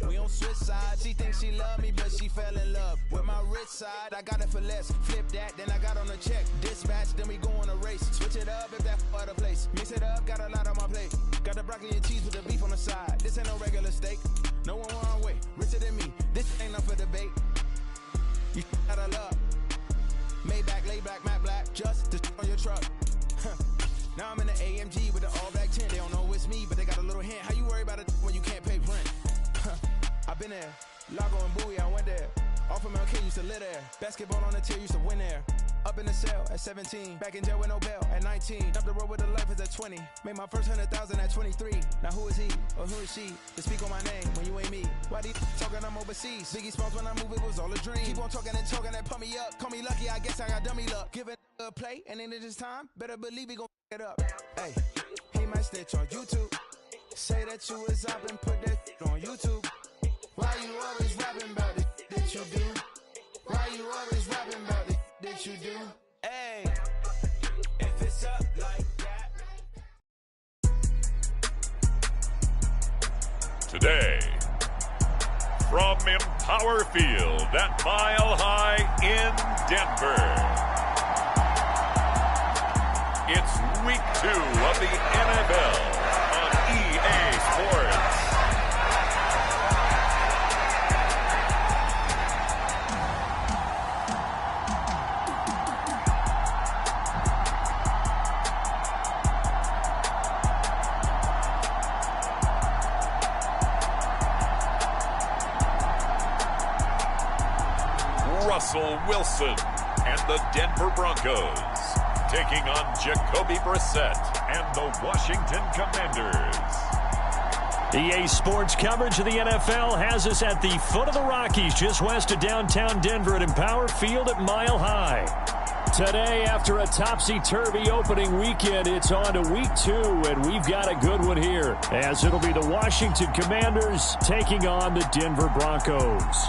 We on switch sides. She thinks she love me, but she fell in love with my rich side. I got it for less. Flip that, then I got on a check. Dispatch, then we go on a race. Switch it up if that other place. Mix it up, got a lot on my plate. Got the broccoli and cheese with the beef on the side. This ain't no regular steak. No one wrong way. Richer than me. This ain't up for debate. You out of love. Maybach, lay back, matte black. Just to on your truck. Now I'm in the AMG with the all black tint. They don't know it's me, but they got a little hint. How you worry about it when you can't pay rent? I've been there. Lago and Bowie, I went there. Off of MLK, used to live there. Basketball on the tier, used to win there. Up in the cell at 17. Back in jail with no bail at 19. Up the road with the life is at 20. Made my first 100,000 at 23. Now who is he or who is she to speak on my name when you ain't me? Why these talking I'm overseas? Biggie Smalls when I move, it was all a dream. Keep on talking and pump me up. Call me lucky, I guess I got dummy luck. Give it a play and then this time, better believe we gon' it up. Hey, he might snitch on YouTube. Say that you was up and put that on YouTube. Why you always rapping about it that you do? Why you always rapping about it that you do? Hey, if it's up like that. Today, from Empower Field at Mile High in Denver, it's Week 2 of the NFL on EA Sports. Russell Wilson and the Denver Broncos taking on Jacoby Brissett and the Washington Commanders. EA Sports coverage of the NFL has us at the foot of the Rockies, just west of downtown Denver at Empower Field at Mile High. Today, after a topsy-turvy opening weekend, it's on to Week 2, and we've got a good one here, as it'll be the Washington Commanders taking on the Denver Broncos.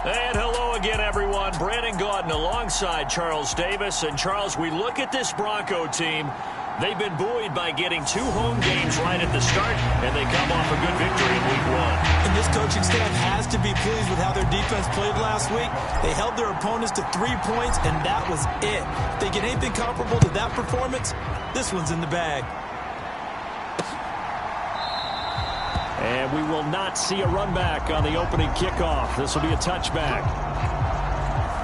And hello again, everyone. Brandon Gaudin alongside Charles Davis. And, Charles, we look at this Bronco team. They've been buoyed by getting 2 home games right at the start, and they come off a good victory in Week 1. And this coaching staff has to be pleased with how their defense played last week. They held their opponents to 3 points, and that was it. If they get anything comparable to that performance, this one's in the bag. And we will not see a run back on the opening kickoff. This will be a touchback.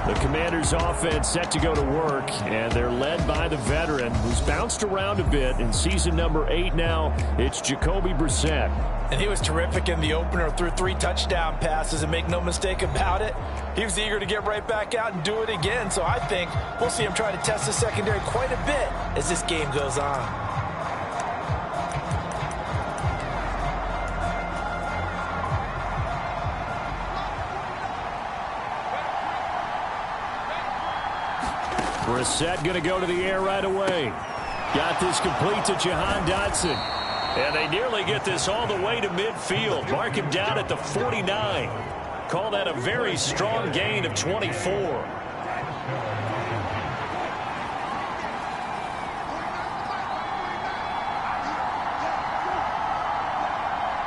The Commanders' offense set to go to work, and they're led by the veteran who's bounced around a bit in season number 8 now. It's Jacoby Brissett. And he was terrific in the opener, threw 3 touchdown passes, and make no mistake about it, he was eager to get right back out and do it again. So I think we'll see him try to test the secondary quite a bit as this game goes on. Brissett going to go to the air right away. Got this complete to Jahan Dotson. And they nearly get this all the way to midfield. Mark him down at the 49. Call that a very strong gain of 24.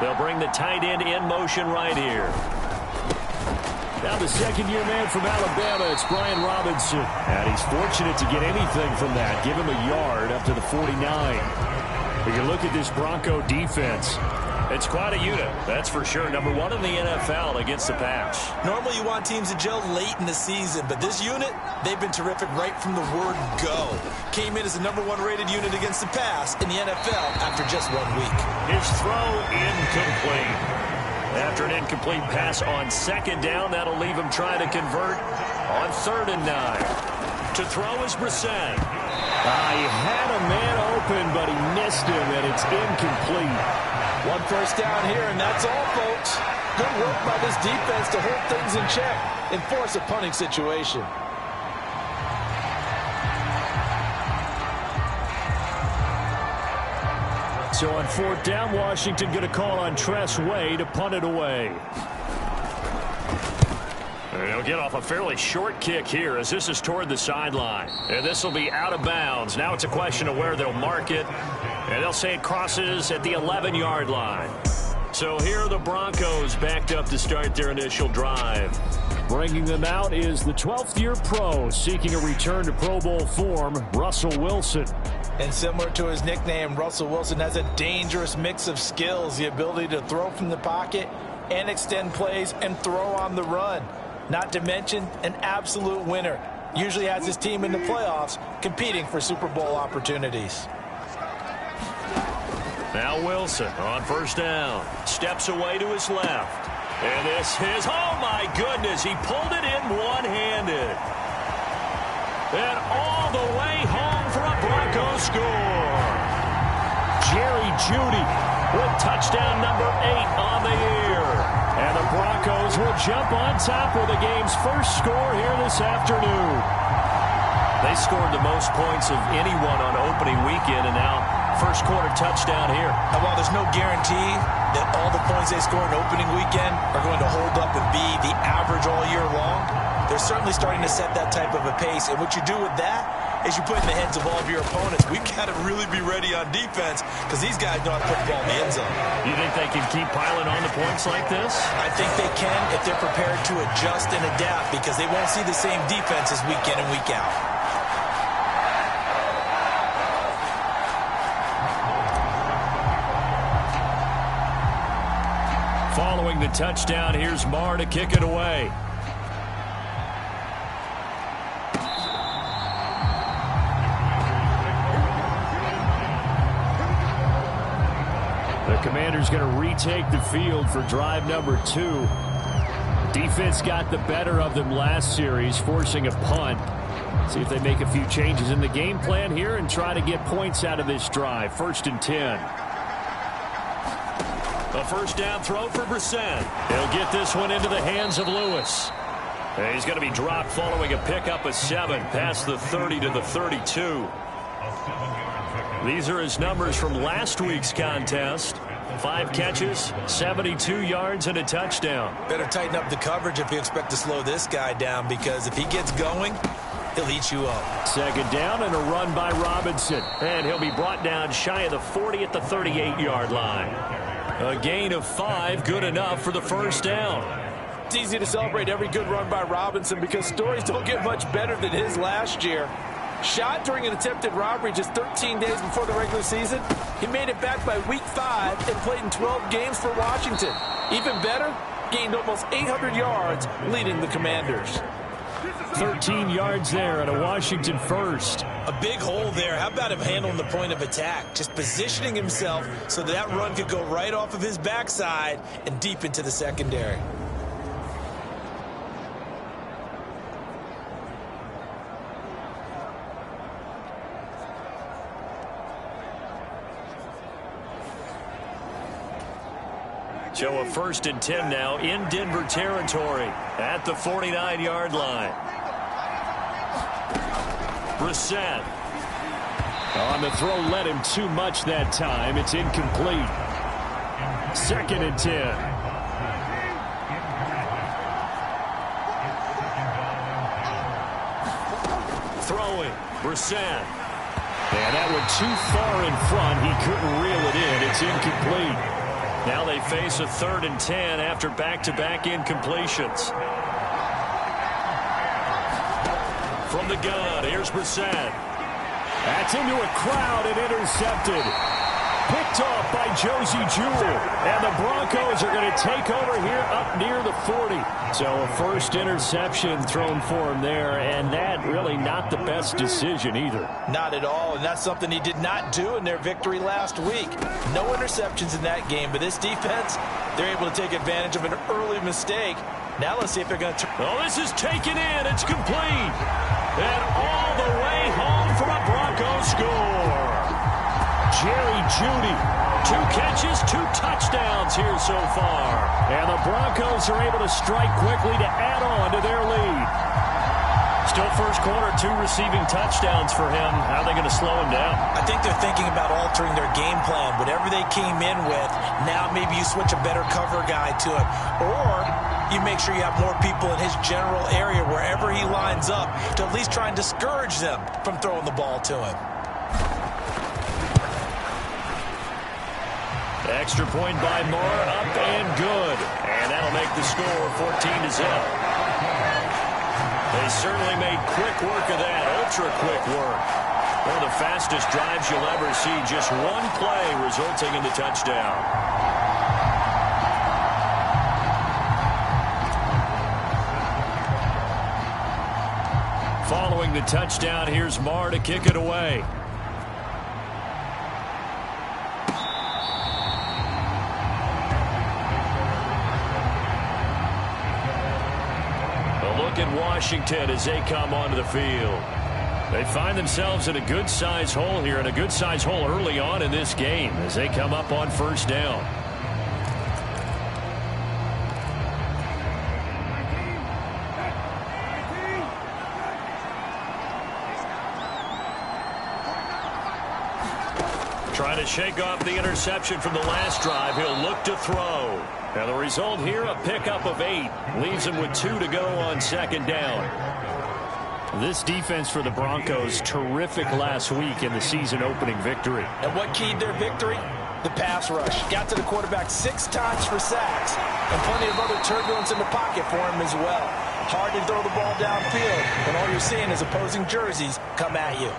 They'll bring the tight end in motion right here. Now the second-year man from Alabama, it's Brian Robinson. And he's fortunate to get anything from that. Give him a yard up to the 49. But you look at this Bronco defense. It's quite a unit, that's for sure. Number 1 in the NFL against the pass. Normally you want teams to gel late in the season, but this unit, they've been terrific right from the word go. Came in as the number 1 rated unit against the pass in the NFL after just 1 week. His throw incomplete. After an incomplete pass on second down, that'll leave him trying to convert on 3rd and 9. To throw is Brissett. He had a man open, but he missed him, and it's incomplete. 1 first down here, and that's all, folks. Good work by this defense to hold things in check and force a punting situation. So on 4th down, Washington going to call on Tress Way to punt it away. They'll get off a fairly short kick here as this is toward the sideline. And this will be out of bounds. Now it's a question of where they'll mark it. And they'll say it crosses at the 11-yard line. So here are the Broncos backed up to start their initial drive. Bringing them out is the 12th-year pro seeking a return to Pro Bowl form, Russell Wilson. And similar to his nickname, Russell Wilson has a dangerous mix of skills, the ability to throw from the pocket and extend plays and throw on the run. Not to mention an absolute winner. Usually has his team in the playoffs competing for Super Bowl opportunities. Now Wilson on first down. Steps away to his left. And this is, oh my goodness, he pulled it in one-handed. And all the way home for a Broncos score. Jerry Jeudy with touchdown number 8 on the year. And the Broncos will jump on top with the game's first score here this afternoon. They scored the most points of anyone on opening weekend, and now first quarter touchdown here. And while there's no guarantee that all the points they score in opening weekend are going to hold up and be the average all year long, they're certainly starting to set that type of a pace. And what you do with that is you put in the heads of all of your opponents, we've got to really be ready on defense because these guys know how to put the ball in the end zone. You think they can keep piling on the points like this? I think they can if they're prepared to adjust and adapt because they won't see the same defenses week in and week out. Following the touchdown, here's Marr to kick it away. The Commanders going to retake the field for drive number 2. Defense got the better of them last series, forcing a punt. See if they make a few changes in the game plan here and try to get points out of this drive. 1st and 10. A first down throw for Brissett. He'll get this one into the hands of Lewis. And he's going to be dropped following a pickup of 7 past the 30 to the 32. These are his numbers from last week's contest. 5 catches, 72 yards, and a touchdown. Better tighten up the coverage if you expect to slow this guy down because if he gets going, he'll eat you up. Second down and a run by Robinson. And he'll be brought down shy of the 40 at the 38-yard line. A gain of 5, good enough for the first down. It's easy to celebrate every good run by Robinson because stories don't get much better than his last year. Shot during an attempted robbery just 13 days before the regular season. He made it back by week 5 and played in 12 games for Washington. Even better, gained almost 800 yards leading the Commanders. 13 yards there and a Washington first. A big hole there. How about him handling the point of attack? Just positioning himself so that run could go right off of his backside and deep into the secondary. So a 1st and 10 now in Denver territory at the 49-yard line. Brissett on the throw, led him too much that time. It's incomplete. 2nd and 10. Throwing, Brissett. And that went too far in front. He couldn't reel it in. It's incomplete. Now they face a 3rd and 10 after back-to-back incompletions. From the gun, here's Brissett. That's into a crowd and intercepted. Picked off by Josie Jewell. And the Broncos are going to take over here up near the 40. So a first interception thrown for him there, and that really not the best decision either. Not at all, and that's something he did not do in their victory last week. No interceptions in that game, but this defense, they're able to take advantage of an early mistake. Now let's see if they're going to... Oh, this is taken in. It's complete. And all the way home for a Broncos score. Jerry Jeudy, 2 catches, 2 touchdowns here so far. And the Broncos are able to strike quickly to add on to their lead. Still first quarter, 2 receiving touchdowns for him. How are they going to slow him down? I think they're thinking about altering their game plan. Whatever they came in with, now maybe you switch a better cover guy to it. Or you make sure you have more people in his general area wherever he lines up to at least try and discourage them from throwing the ball to him. Extra point by Moore, up and good. And that'll make the score 14-0. They certainly made quick work of that, ultra-quick work. One of the fastest drives you'll ever see, just one play resulting in the touchdown. Following the touchdown, here's Marr to kick it away. In Washington as they come onto the field. They find themselves in a good-sized hole here, and a good-sized hole early on in this game as they come up on first down. Trying to shake off the interception from the last drive. He'll look to throw. And the result here, a pickup of 8. Leaves him with 2 to go on second down. This defense for the Broncos, terrific last week in the season-opening victory. And what keyed their victory? The pass rush. Got to the quarterback 6 times for sacks. And plenty of other turbulence in the pocket for him as well. Hard to throw the ball downfield when all you're seeing is opposing jerseys come at you.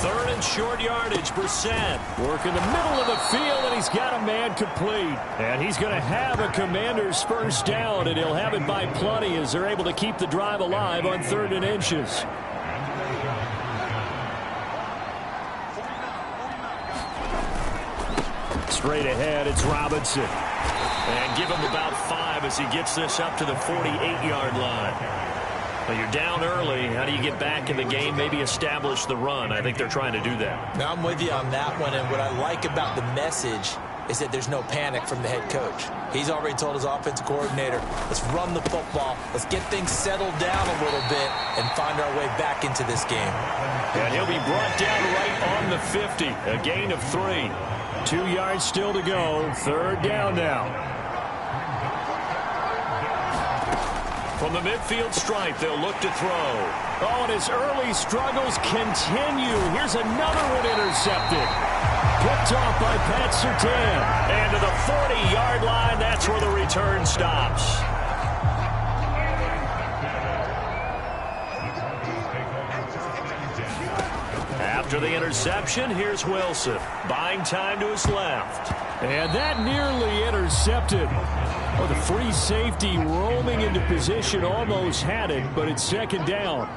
Third and short yardage. Brissett work in the middle of the field, and he's got a man complete. And he's going to have a Commander's first down, and he'll have it by plenty as they're able to keep the drive alive on 3rd and inches. Straight ahead, it's Robinson. And give him about 5 as he gets this up to the 48-yard line. Well, you're down early. How do you get back in the game? Maybe establish the run. I think they're trying to do that. Now, I'm with you on that one, and what I like about the message is that there's no panic from the head coach. He's already told his offensive coordinator, let's run the football, let's get things settled down a little bit and find our way back into this game. And he'll be brought down right on the 50, a gain of 3. 2 yards still to go, 3rd down now. From the midfield stripe, they'll look to throw. Oh, and his early struggles continue. Here's another one intercepted. Picked off by Pat Surtain. And to the 40-yard line, that's where the return stops. After the interception, here's Wilson. Buying time to his left. And that nearly intercepted. Oh, the free safety roaming into position almost had it, but it's 2nd down.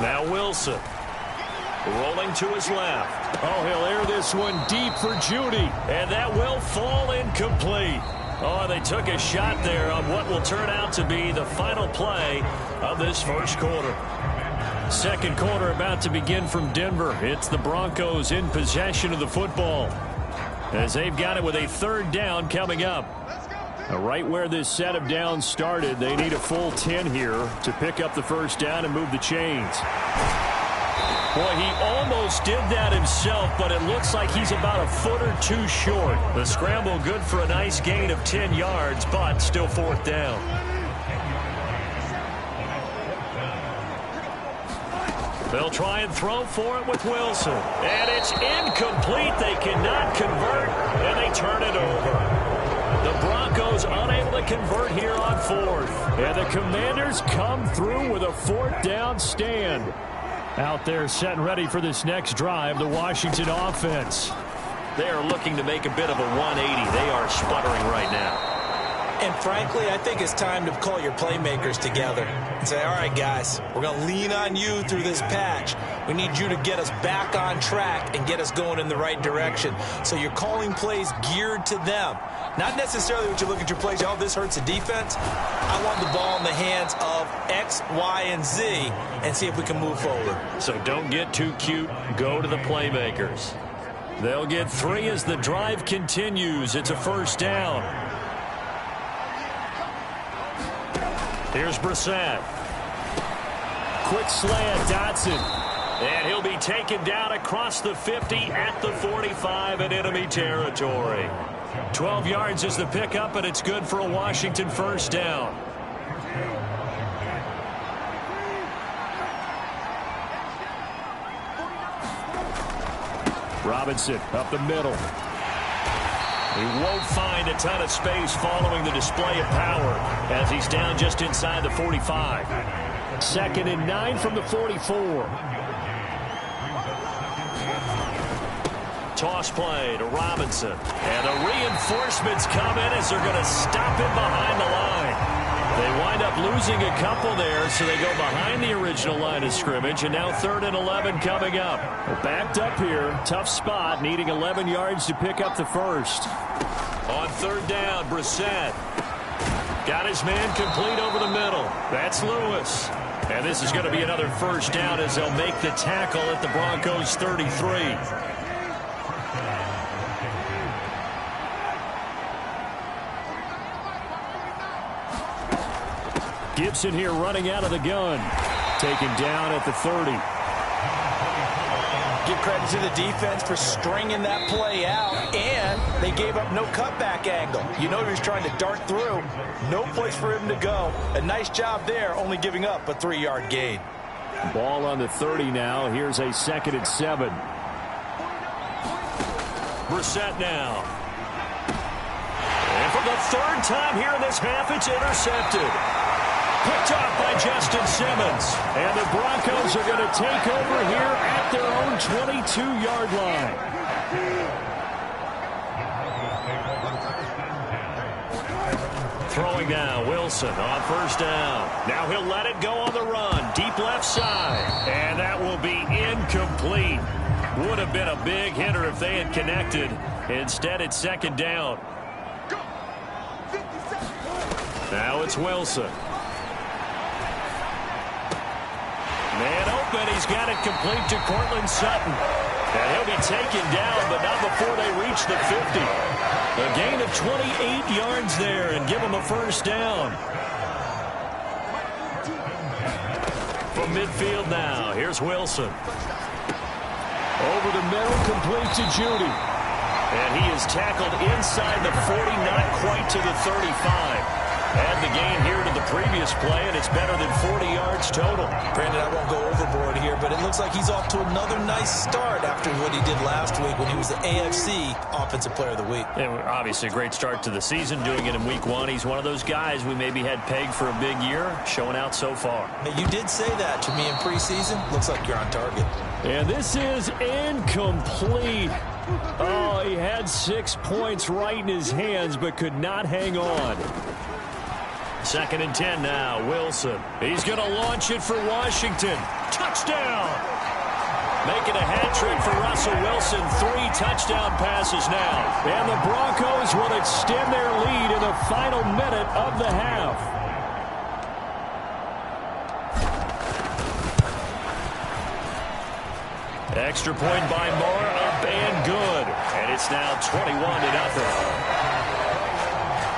Now Wilson. Rolling to his left. Oh, he'll air this one deep for Judy. And that will fall incomplete. Oh, they took a shot there on what will turn out to be the final play of this first quarter. Second quarter about to begin from Denver. It's the Broncos in possession of the football, as they've got it with a 3rd down coming up. Right where this set of downs started, they need a full 10 here to pick up the first down and move the chains. Boy, he almost did that himself, but it looks like he's about a foot or 2 short. The scramble good for a nice gain of 10 yards, but still 4th down. They'll try and throw for it with Wilson. And it's incomplete. They cannot convert, and they turn it over. The Broncos unable to convert here on 4th. And the Commanders come through with a 4th down stand. Out there set and ready for this next drive, the Washington offense. They are looking to make a bit of a 180. They are sputtering right now. And frankly, I think it's time to call your playmakers together and say, all right, guys, we're going to lean on you through this patch. We need you to get us back on track and get us going in the right direction. So you're calling plays geared to them. Not necessarily what you look at your plays, oh, this hurts the defense. I want the ball in the hands of X, Y, and Z and see if we can move forward. So don't get too cute. Go to the playmakers. They'll get 3 as the drive continues. It's a 1st down. Here's Brissett. Quick slant, Dotson. And he'll be taken down across the 50 at the 45 in enemy territory. 12 yards is the pickup, and it's good for a Washington first down. Robinson up the middle. He won't find a ton of space following the display of power as he's down just inside the 45. 2nd and 9 from the 44. Toss play to Robinson. And the reinforcements come in as they're going to stop him behind the line. They wind up losing a couple there, so they go behind the original line of scrimmage, and now 3rd and 11 coming up. Well, backed up here, tough spot, needing 11 yards to pick up the first. On 3rd down, Brissett. Got his man complete over the middle. That's Lewis. And this is going to be another first down as they'll make the tackle at the Broncos' 33. Gibson here running out of the gun. Taken down at the 30. Give credit to the defense for stringing that play out, and they gave up no cutback angle. You know he was trying to dart through. No place for him to go. A nice job there, only giving up a 3-yard gain. Ball on the 30 now. Here's a 2nd and 7. Brissett now. And for the 3rd time here in this half, it's intercepted. Picked off by Justin Simmons. And the Broncos are going to take over here at their own 22-yard line. Throwing now, Wilson on 1st down. Now he'll let it go on the run. Deep left side. And that will be incomplete. Would have been a big hitter if they had connected. Instead, it's 2nd down. Now it's Wilson. Man open, he's got it complete to Courtland Sutton. And he'll be taken down, but not before they reach the 50. A gain of 28 yards there and give him a first down. From midfield now, here's Wilson. Over the middle, complete to Judy. And he is tackled inside the 40, not quite to the 35. Add the gain here to the previous play, and it's better than 40 yards total. Brandon, I won't go overboard here, but it looks like he's off to another nice start after what he did last week when he was the AFC Offensive Player of the Week. And obviously a great start to the season, doing it in week 1. He's one of those guys we maybe had pegged for a big year, showing out so far. You did say that to me in preseason. Looks like you're on target. And this is incomplete. Oh, he had 6 points right in his hands, but could not hang on. 2nd and 10 now, Wilson. He's going to launch it for Washington. Touchdown! Making a hat trick for Russell Wilson. 3 touchdown passes now. And the Broncos will extend their lead in the final minute of the half. Extra point by Moore, up and good. And it's now 21-0.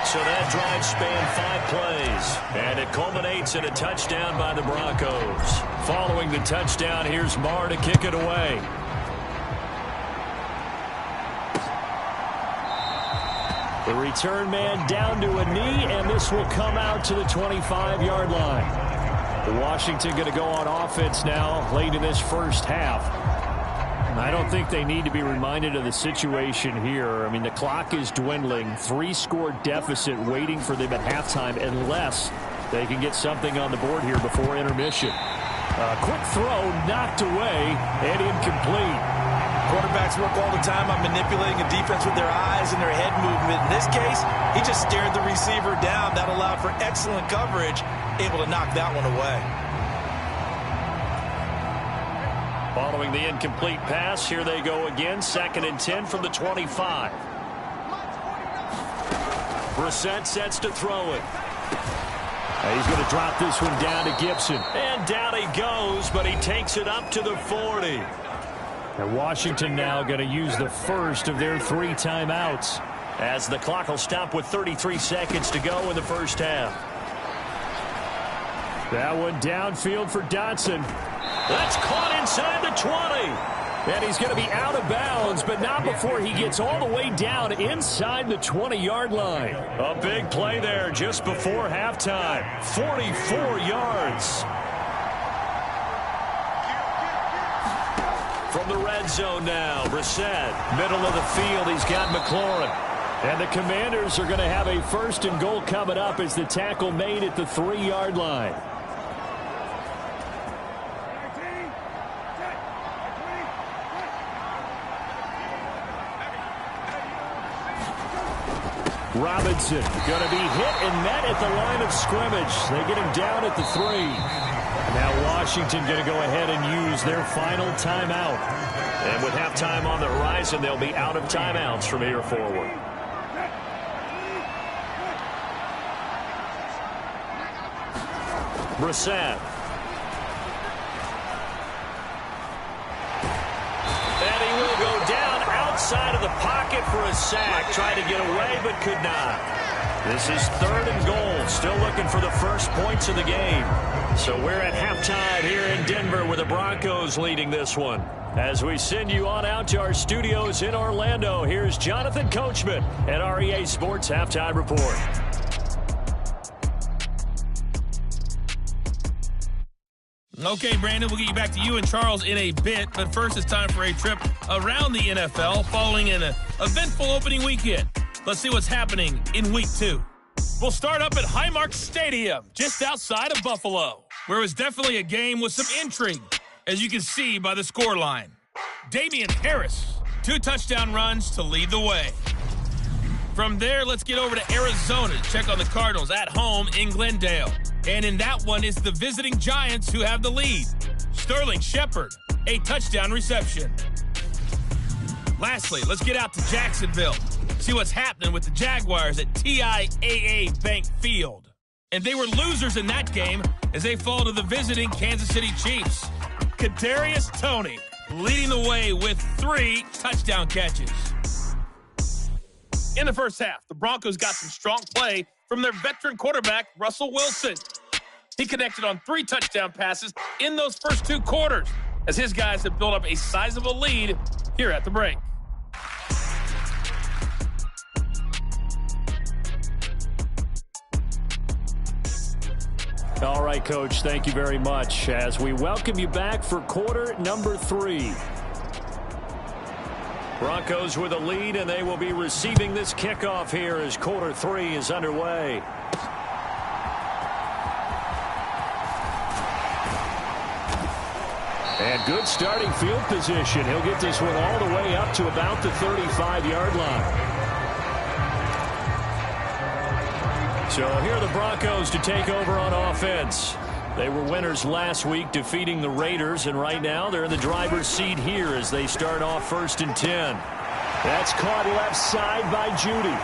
So that drive spanned 5 plays, and it culminates in a touchdown by the Broncos. Following the touchdown, here's Marr to kick it away. The return man down to a knee, and this will come out to the 25-yard line. Washington going to go on offense now late in this first half. I don't think they need to be reminded of the situation here. I mean, the clock is dwindling. 3-score deficit waiting for them at halftime unless they can get something on the board here before intermission. Quick throw knocked away and incomplete. Quarterbacks work all the time on manipulating a defense with their eyes and their head movement. In this case, he just stared the receiver down. That allowed for excellent coverage, able to knock that one away. Following the incomplete pass, here they go again. 2nd and 10 from the 25. Brissett sets to throw it. He's going to drop this one down to Gibson. And down he goes, but he takes it up to the 40. And Washington now going to use the first of their 3 timeouts, as the clock will stop with 33 seconds to go in the first half. That one downfield for Dotson. That's caught inside the 20. And he's going to be out of bounds, but not before he gets all the way down inside the 20-yard line. A big play there just before halftime. 44 yards. From the red zone now, Brissett. Middle of the field, he's got McLaurin. And the Commanders are going to have a 1st and goal coming up as the tackle made at the 3-yard line. Robinson going to be hit and met at the line of scrimmage. They get him down at the 3. Now Washington going to go ahead and use their final timeout. And with halftime on the horizon, they'll be out of timeouts from here forward. Brissett. And he will go down outside of the pocket for a sack. Tried to get away, but could not. This is 3rd and goal. Still looking for the first points of the game. So we're at halftime here in Denver with the Broncos leading this one. As we send you on out to our studios in Orlando, here's Jonathan Coachman at REA Sports Halftime Report. Okay, Brandon, we'll get you back to you and Charles in a bit. But first, it's time for a trip around the NFL following an eventful opening weekend. Let's see what's happening in Week 2. We'll start up at Highmark Stadium, just outside of Buffalo, where it was definitely a game with some intrigue, as you can see by the scoreline. Damian Harris, 2 touchdown runs to lead the way. From there, let's get over to Arizona to check on the Cardinals at home in Glendale. And in that one, it's the visiting Giants who have the lead. Sterling Shepard, a touchdown reception. Lastly, let's get out to Jacksonville. See what's happening with the Jaguars at TIAA Bank Field. And they were losers in that game as they fall to the visiting Kansas City Chiefs. Kadarius Toney leading the way with 3 touchdown catches. In the first half, the Broncos got some strong play from their veteran quarterback, Russell Wilson. He connected on 3 touchdown passes in those first 2 quarters as his guys have built up a sizable lead here at the break. All right, Coach, thank you very much as we welcome you back for quarter number 3. Broncos with a lead, and they will be receiving this kickoff here as quarter 3 is underway. And good starting field position. He'll get this one all the way up to about the 35-yard line. So here are the Broncos to take over on offense. They were winners last week, defeating the Raiders, and right now they're in the driver's seat here as they start off 1st and 10. That's caught left side by Judy.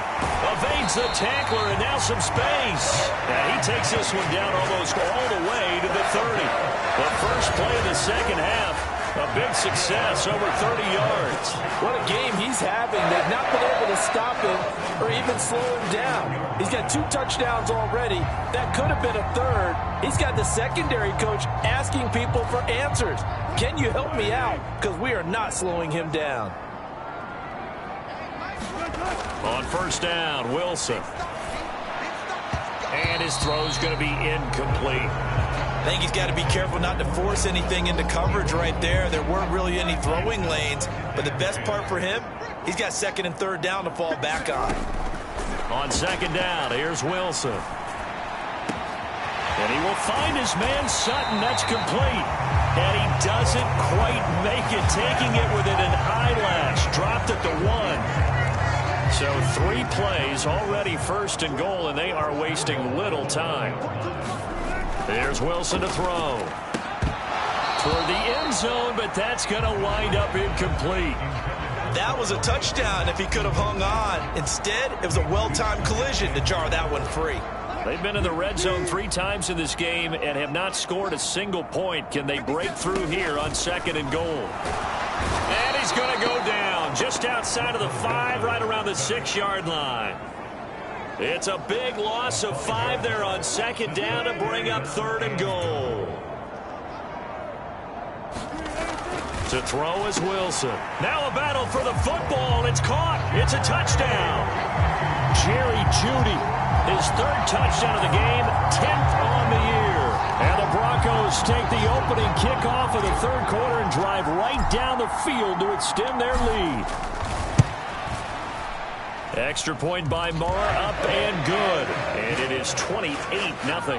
Evades the tackler, and now some space. And he takes this one down almost all the way to the 30. The first play of the second half, a big success, over 30 yards. What a game he's having. They've not been able to stop him or even slow him down. He's got 2 touchdowns already. That could have been a 3rd. He's got the secondary coach asking people for answers. Can you help me out? Because we are not slowing him down. On first down, Wilson. And his throw's going to be incomplete. I think he's got to be careful not to force anything into coverage right there. There weren't really any throwing lanes, but the best part for him, he's got 2nd and 3rd down to fall back on. On 2nd down, here's Wilson. And he will find his man Sutton. That's complete. And he doesn't quite make it, taking it within an eyelash. Dropped at the 1. So 3 plays, already 1st and goal, and they are wasting little time. There's Wilson to throw. Toward the end zone, but that's going to wind up incomplete. That was a touchdown if he could have hung on. Instead, it was a well-timed collision to jar that one free. They've been in the red zone 3 times in this game and have not scored a single point. Can they break through here on 2nd and goal? And he's going to go down just outside of the 5, right around the 6-yard line. It's a big loss of 5 there on 2nd down to bring up 3rd and goal. To throw is Wilson. Now a battle for the football. It's caught. It's a touchdown. Jerry Jeudy, his third touchdown of the game, 10th on the year. And the Broncos take the opening kickoff of the third quarter and drive right down the field to extend their lead. Extra point by Moore, up and good. And it is 28-0.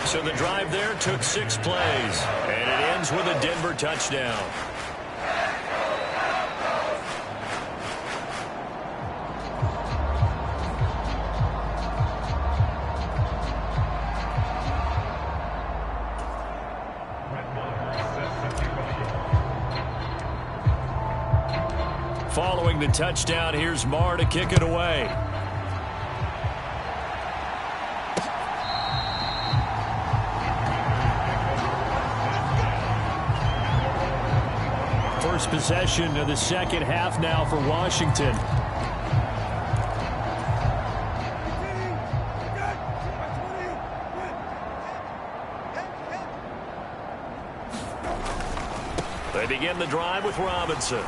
So the drive there took 6 plays, and it ends with a Denver touchdown. Following the touchdown, here's Marr to kick it away. First possession of the second half now for Washington. They begin the drive with Robinson.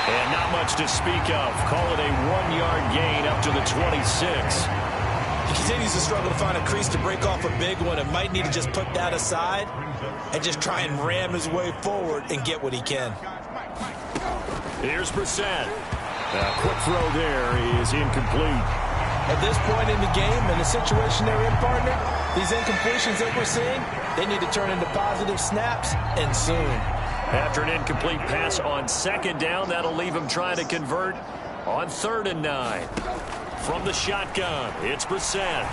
And not much to speak of. Call it a 1-yard gain up to the 26. He continues to struggle to find a crease to break off a big one and might need to just put that aside and just try and ram his way forward and get what he can. Here's Brissett. A quick throw there is incomplete. At this point in the game and the situation they're in, partner, these incompletions that we're seeing, they need to turn into positive snaps, and soon. After an incomplete pass on second down, that'll leave him trying to convert on 3rd and 9. From the shotgun, it's Brissett.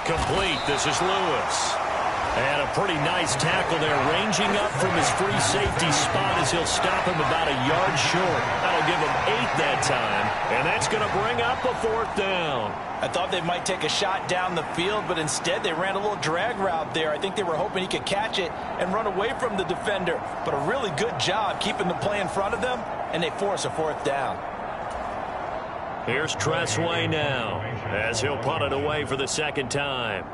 Complete. This is Lewis. And a pretty nice tackle there, ranging up from his free safety spot as he'll stop him about a yard short. That'll give him 8 that time, and that's going to bring up a 4th down. I thought they might take a shot down the field, but instead they ran a little drag route there. I think they were hoping he could catch it and run away from the defender, but a really good job keeping the play in front of them, and they force a 4th down. Here's Tressway now, as he'll punt it away for the second time.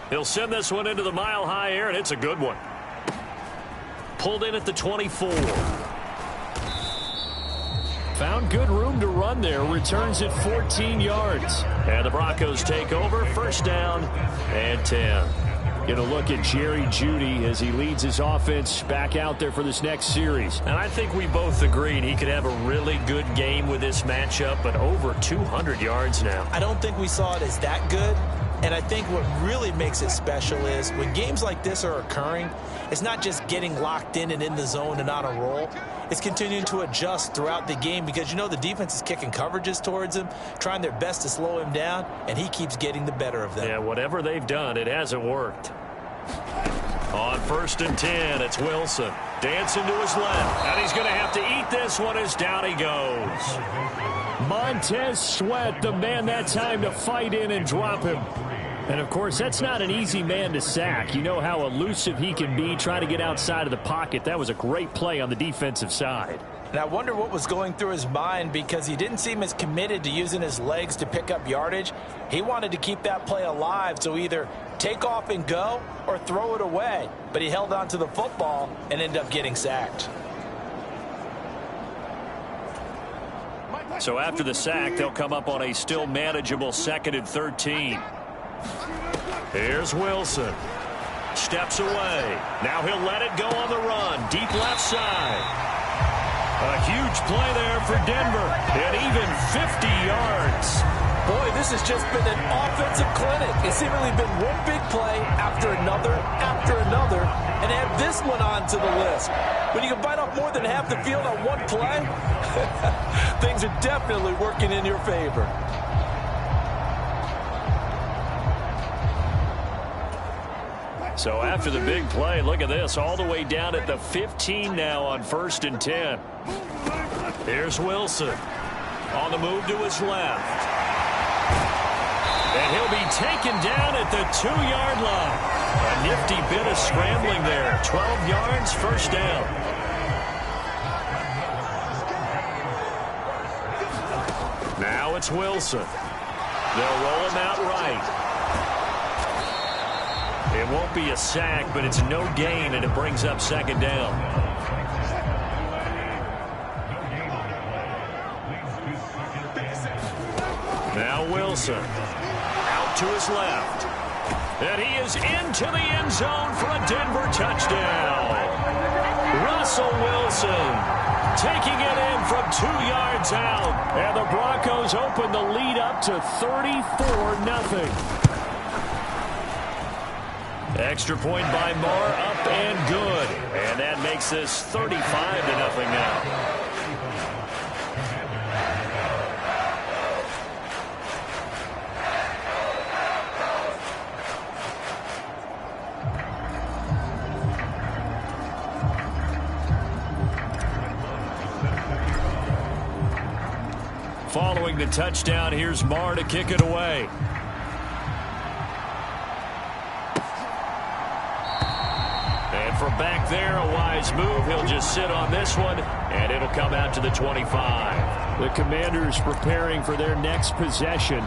He'll send this one into the mile-high air, and it's a good one. Pulled in at the 24. Found good room to run there. Returns at 14 yards. And the Broncos take over. 1st down and 10. Going to look at Jerry Jeudy as he leads his offense back out there for this next series. And I think we both agreed he could have a really good game with this matchup, but over 200 yards now. I don't think we saw it as that good. And I think what really makes it special is when games like this are occurring, it's not just getting locked in and in the zone and on a roll. It's continuing to adjust throughout the game because, you know, the defense is kicking coverages towards him, trying their best to slow him down, and he keeps getting the better of them. Yeah, whatever they've done, it hasn't worked. On 1st and 10, it's Wilson. Dancing to his left, and he's going to have to eat this one as down he goes. Montez Sweat, the man that time to fight in and drop him. And, of course, that's not an easy man to sack. You know how elusive he can be trying to get outside of the pocket. That was a great play on the defensive side. And I wonder what was going through his mind because he didn't seem as committed to using his legs to pick up yardage. He wanted to keep that play alive, so either take off and go or throw it away. But he held on to the football and ended up getting sacked. So after the sack, they'll come up on a still manageable 2nd and 13. Here's Wilson. Steps away. Now he'll let it go on the run. Deep left side. A huge play there for Denver. And even 50 yards. Boy, this has just been an offensive clinic. It's seemingly been one big play after another, and add this one on to the list. When you can bite off more than half the field on one play, things are definitely working in your favor. So after the big play, look at this, all the way down at the 15 now on 1st and 10. Here's Wilson on the move to his left. And he'll be taken down at the 2-yard line. A nifty bit of scrambling there. 12 yards, 1st down. Now it's Wilson. They'll roll him out right. It won't be a sack, but it's no gain, and it brings up second down. Now Wilson out to his left. And he is into the end zone for a Denver touchdown. Russell Wilson taking it in from 2 yards out. And the Broncos open the lead up to 34-0. Extra point by Moore, up and good. And that makes this 35-0 now. Following the touchdown, here's Marr to kick it away. And from back there, a wise move. He'll just sit on this one, and it'll come out to the 25. The Commanders preparing for their next possession.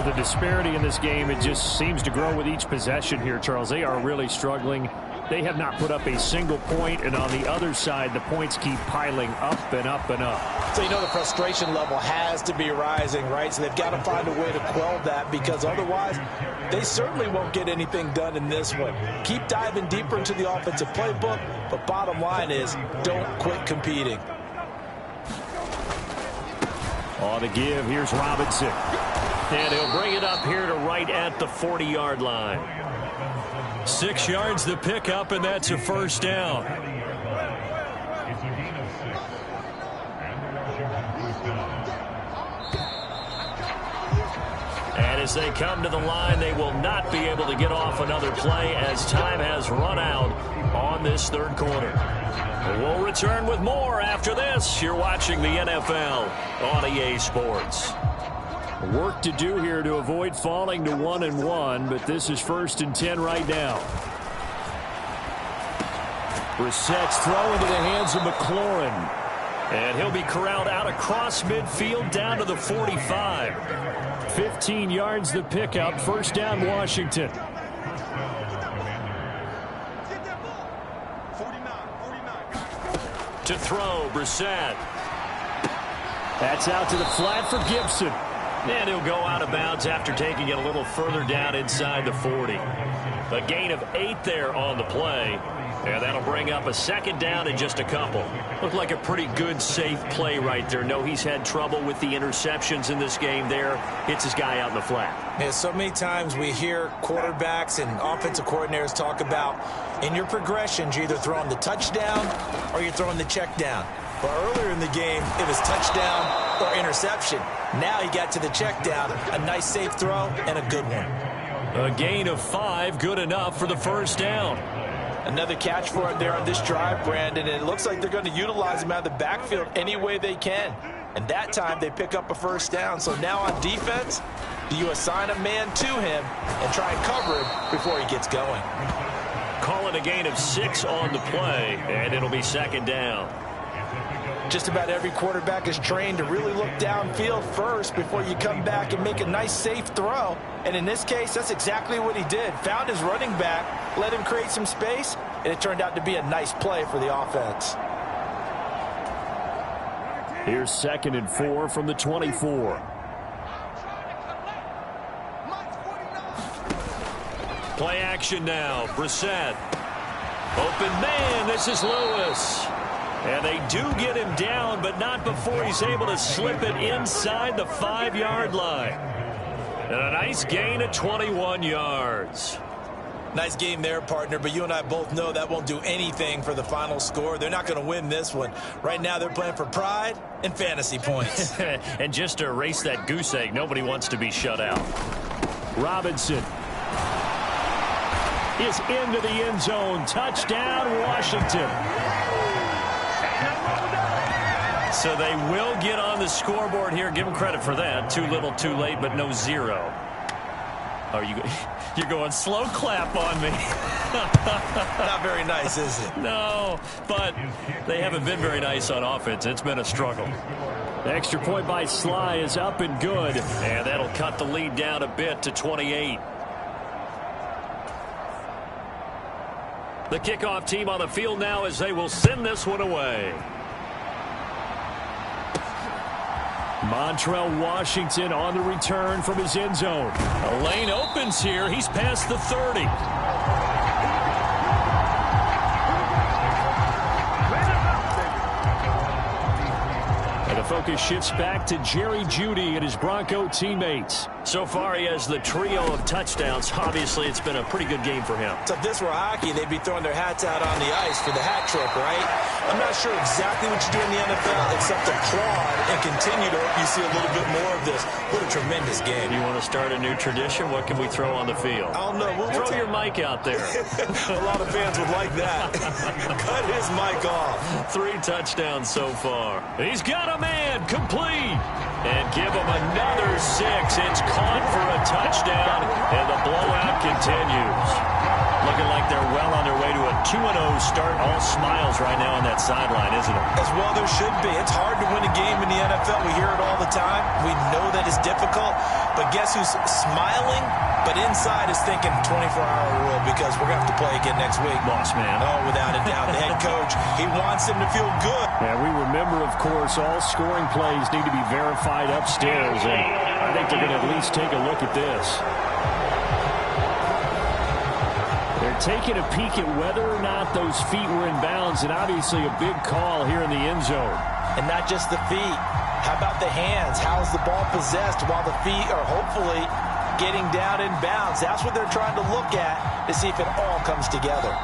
The disparity in this game, it just seems to grow with each possession here, Charles. They are really struggling. They have not put up a single point, and on the other side, the points keep piling up and up and up. So you know the frustration level has to be rising, right? So they've got to find a way to quell that, because otherwise they certainly won't get anything done in this one. Keep diving deeper into the offensive playbook, but bottom line is don't quit competing. On the give, here's Robinson. And he'll bring it up here to right at the 40-yard line. 6 yards the pickup, and that's a first down. And as they come to the line, they will not be able to get off another play as time has run out on this third quarter. We'll return with more after this. You're watching the NFL on EA Sports. Work to do here to avoid falling to 1-1, but this is 1st and 10 right now. Brissett's throw into the hands of McLaurin. And he'll be corralled out across midfield down to the 45. 15 yards the pickup, first down Washington. To throw, Brissett. That's out to the flat for Gibson. And he'll go out of bounds after taking it a little further down inside the 40. A gain of 8 there on the play. And that'll bring up a second down and just a couple. Looked like a pretty good, safe play right there. No, he's had trouble with the interceptions in this game there. Hits his guy out in the flat. Yeah, so many times we hear quarterbacks and offensive coordinators talk about in your progressions, you're either throwing the touchdown or you're throwing the check down. But earlier in the game, it was touchdown or interception. Now he got to the check down. A nice safe throw and a good one. A gain of 5, good enough for the first down. Another catch for him there on this drive, Brandon, and it looks like they're going to utilize him out of the backfield any way they can. And that time they pick up a first down. So now on defense, do you assign a man to him and try and cover him before he gets going? Call it a gain of 6 on the play, and it'll be second down. Just about every quarterback is trained to really look downfield first before you come back and make a nice safe throw. And in this case, that's exactly what he did. Found his running back, let him create some space, and it turned out to be a nice play for the offense. Here's 2nd and 4 from the 24. Play action now. Brissett. Open man. This is Lewis. And they do get him down, but not before he's able to slip it inside the 5-yard line. And a nice gain of 21 yards. Nice game there, partner, but you and I both know that won't do anything for the final score. They're not going to win this one. Right now they're playing for pride and fantasy points. And just to erase that goose egg, nobody wants to be shut out. Robinson is into the end zone. Touchdown, Washington. So they will get on the scoreboard here. Give them credit for that. Too little, too late, but no 0. Are you're going slow clap on me. Not very nice, is it? No, but they haven't been very nice on offense. It's been a struggle. The extra point by Sly is up and good. And that'll cut the lead down a bit to 28. The kickoff team on the field now as they will send this one away. Montrell Washington on the return from his end zone. A lane opens here. He's past the 30. And the focus shifts back to Jerry Jeudy and his Bronco teammates. So far, he has the trio of touchdowns. Obviously, it's been a pretty good game for him. So if this were hockey, they'd be throwing their hats out on the ice for the hat trick, right? I'm not sure exactly what you do in the NFL except applaud and continue to hope you see a little bit more of this. What a tremendous game. You want to start a new tradition? What can we throw on the field? I don't know. We'll throw your mic out there. A lot of fans would like that. Cut his mic off. 3 touchdowns so far. He's got a man complete. And give him another 6. It's caught for a touchdown, and the blowout continues. Looking like they're well on their way to a 2-0 start. All smiles right now on that sideline, isn't it? As well there should be. It's hard to win a game in the NFL. We hear it all the time. We know that it's difficult. But guess who's smiling? But inside is thinking 24-hour rule because we're going to have to play again next week. Boss man. Oh, without a doubt. The head coach, he wants him to feel good. And we remember, of course, all scoring plays need to be verified upstairs. And I think they're going to at least take a look at this. They're taking a peek at whether or not those feet were in bounds, and obviously a big call here in the end zone. And not just the feet. How about the hands? How's the ball possessed while the feet are hopefully getting down in bounds? That's what they're trying to look at to see if it all comes together.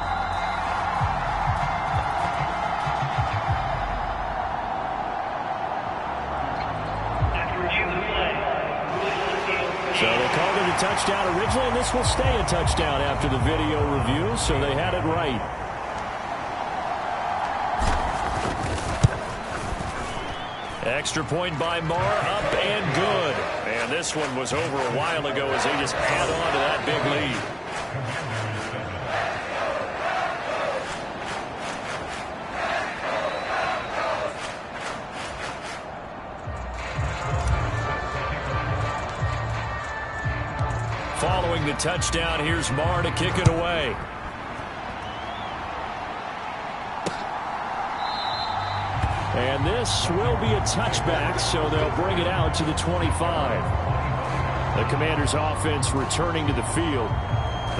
So they called it a touchdown originally, and this will stay a touchdown after the video review, so they had it right. Extra point by Marr, up and good. And this one was over a while ago as they just add on to that big lead. Following the touchdown, here's Marr to kick it away. And this will be a touchback, so they'll bring it out to the 25. The Commanders' offense returning to the field.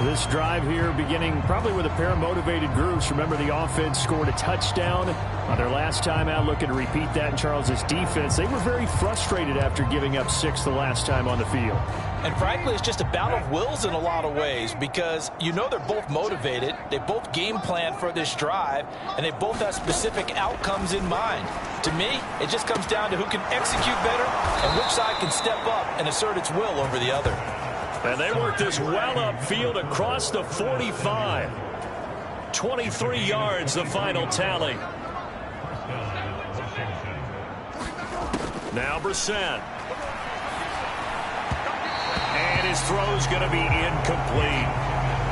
This drive here beginning probably with a pair of motivated groups. Remember, the offense scored a touchdown on their last time out. Looking to repeat that in Charles's defense. They were very frustrated after giving up 6 the last time on the field. And frankly, it's just a battle of wills in a lot of ways because you know they're both motivated. They both game plan for this drive, and they both have specific outcomes in mind. To me, it just comes down to who can execute better and which side can step up and assert its will over the other. And they work this well upfield across the 45. 23 yards, the final tally. Now Brissett. And his throw's going to be incomplete.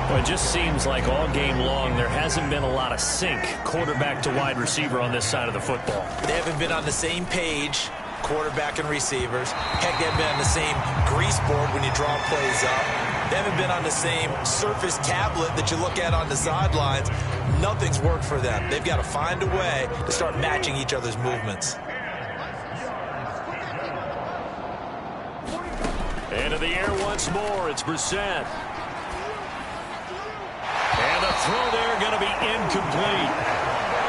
Well, it just seems like all game long there hasn't been a lot of sync quarterback to wide receiver on this side of the football. They haven't been on the same page, quarterback and receivers. Heck, they haven't been on the same grease board when you draw plays up. They haven't been on the same surface tablet that you look at on the sidelines. Nothing's worked for them. They've got to find a way to start matching each other's movements. Into the air once more. It's Brissett. And the throw there going to be incomplete.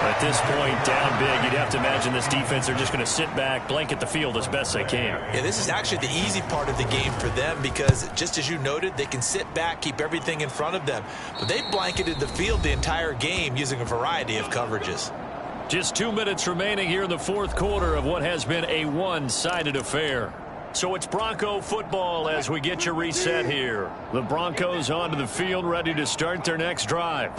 At this point, down big, you'd have to imagine this defense are just going to sit back, blanket the field as best they can. Yeah, this is actually the easy part of the game for them because, just as you noted, they can sit back, keep everything in front of them. But they blanketed the field the entire game using a variety of coverages. Just 2 minutes remaining here in the fourth quarter of what has been a one-sided affair. So it's Bronco football as we get you reset here. The Broncos onto the field, ready to start their next drive.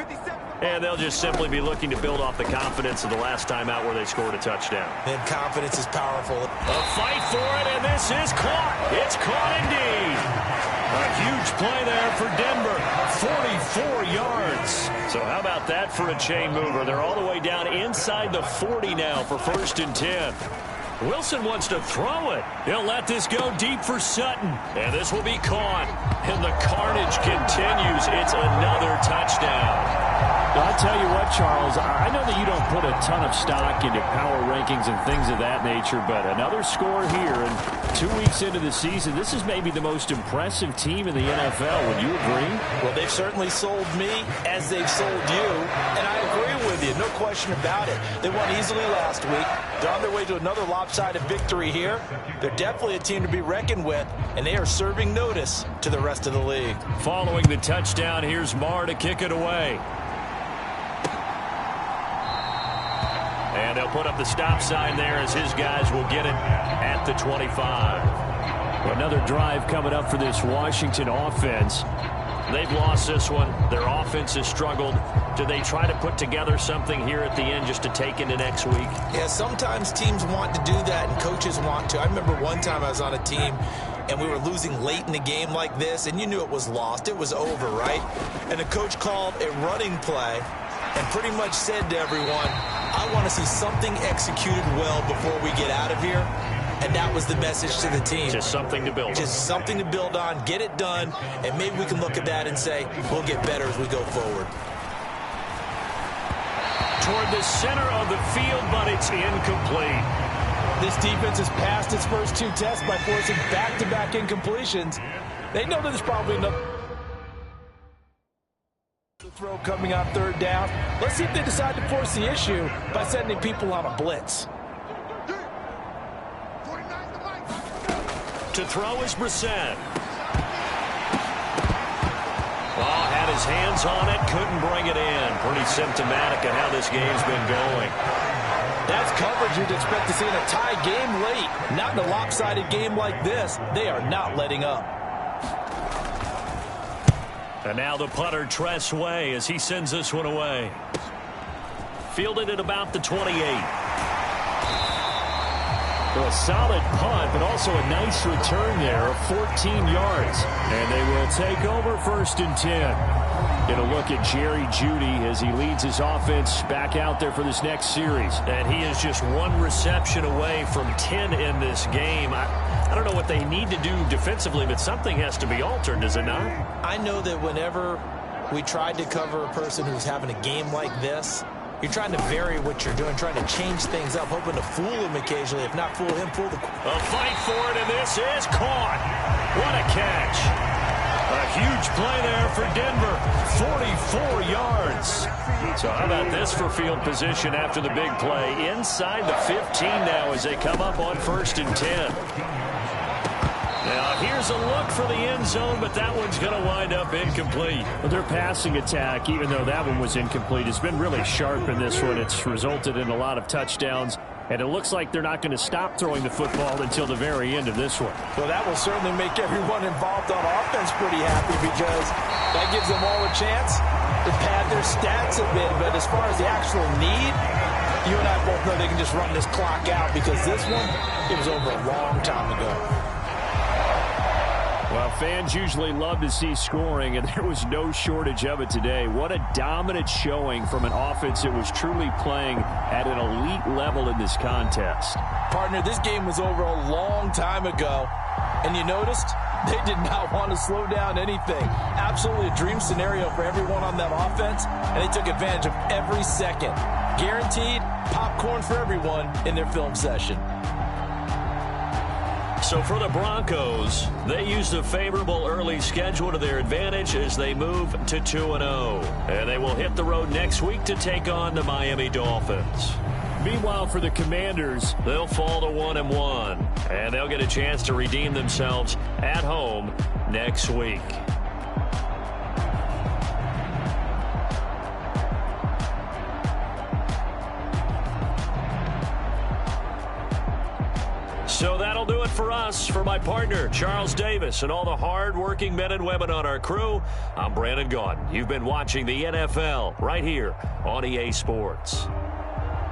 And they'll just simply be looking to build off the confidence of the last time out where they scored a touchdown. And confidence is powerful. A fight for it, and this is caught. It's caught indeed. A huge play there for Denver. 44 yards. So how about that for a chain mover? They're all the way down inside the 40 now for 1st and 10. Wilson wants to throw it. He'll let this go deep for Sutton. And this will be caught. And the carnage continues. It's another touchdown. I'll tell you what, Charles, I know that you don't put a ton of stock into power rankings and things of that nature, but another score here, and 2 weeks into the season, this is maybe the most impressive team in the NFL. Would you agree? Well, they've certainly sold me as they've sold you, and I agree with you, no question about it. They won easily last week. They're on their way to another lopsided victory here. They're definitely a team to be reckoned with, and they are serving notice to the rest of the league. Following the touchdown, here's Marr to kick it away. And they'll put up the stop sign there as his guys will get it at the 25. Another drive coming up for this Washington offense. They've lost this one. Their offense has struggled. Do they try to put together something here at the end just to take into next week? Yeah, sometimes teams want to do that and coaches want to. I remember one time I was on a team and we were losing late in the game like this, and you knew it was lost. It was over, right? And the coach called a running play and pretty much said to everyone, I want to see something executed well before we get out of here. And that was the message to the team. Just something to build on. Just something to build on, get it done, and maybe we can look at that and say, we'll get better as we go forward. Toward the center of the field, but it's incomplete. This defense has passed its first 2 tests by forcing back-to-back incompletions. They know that there's probably enough throw coming on 3rd down. Let's see if they decide to force the issue by sending people on a blitz. To throw is Brissett. Oh, had his hands on it, couldn't bring it in. Pretty symptomatic of how this game's been going. That's coverage you'd expect to see in a tie game late. Not in a lopsided game like this. They are not letting up. And now the punter, Tress Way, as he sends this one away. Fielded at about the 28. Well, a solid punt, but also a nice return there of 14 yards. And they will take over 1st and 10. Get a look at Jerry Jeudy as he leads his offense back out there for this next series. And he is just 1 reception away from 10 in this game. I don't know what they need to do defensively, but something has to be altered, does it not? I know that whenever we tried to cover a person who's having a game like this, you're trying to vary what you're doing, trying to change things up, hoping to fool him occasionally. If not fool him, fool the... A fight for it, and this is caught. What a catch. A huge play there for Denver. 44 yards. So how about this for field position after the big play? Inside the 15 now as they come up on 1st and 10. Now, here's a look for the end zone, but that one's going to wind up incomplete. Well, their passing attack, even though that one was incomplete, has been really sharp in this one. It's resulted in a lot of touchdowns, and it looks like they're not going to stop throwing the football until the very end of this one. Well, that will certainly make everyone involved on offense pretty happy because that gives them all a chance to pad their stats a bit. But as far as the actual need, you and I both know they can just run this clock out because this one, it was over a long time ago. Well, fans usually love to see scoring, and there was no shortage of it today. What a dominant showing from an offense that was truly playing at an elite level in this contest. Partner, this game was over a long time ago, and you noticed they did not want to slow down anything. Absolutely a dream scenario for everyone on that offense, and they took advantage of every second. Guaranteed popcorn for everyone in their film session. So for the Broncos, they used a favorable early schedule to their advantage as they move to 2-0. And they will hit the road next week to take on the Miami Dolphins. Meanwhile, for the Commanders, they'll fall to 1-1. And they'll get a chance to redeem themselves at home next week. So that'll do it for us. For my partner, Charles Davis, and all the hard-working men and women on our crew, I'm Brandon Gaudin. You've been watching the NFL right here on EA Sports.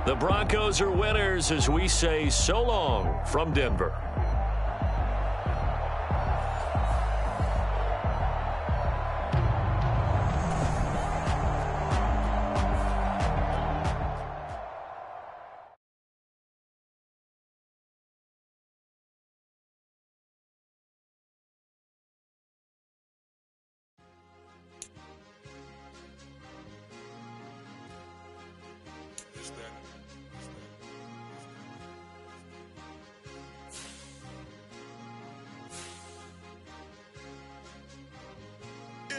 The Broncos are winners as we say so long from Denver.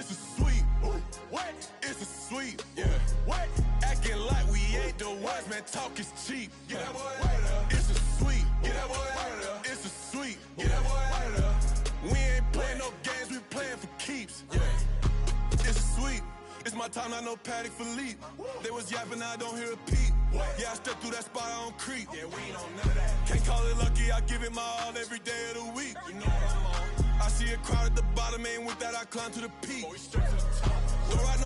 It's a sweep. What? It's a sweep. Yeah. What? Acting like we ain't the ones, man. Talk is cheap. Get that boy out of there. It's a sweep. Get that boy out of there. It's a sweep. Get that boy out of there. We ain't playing no games. We playing for keeps. Yeah. It's a sweep. It's my time, I know Patty Philippe. They was yapping, I don't hear a peep. Yeah, I step through that spot, I don't creep. Yeah, we ain't on none of that. Can't call it lucky, I give it my all every day of the week. You know what I'm on. I see a crowd at the bottom, ain't with that, I climb to the peak. So right now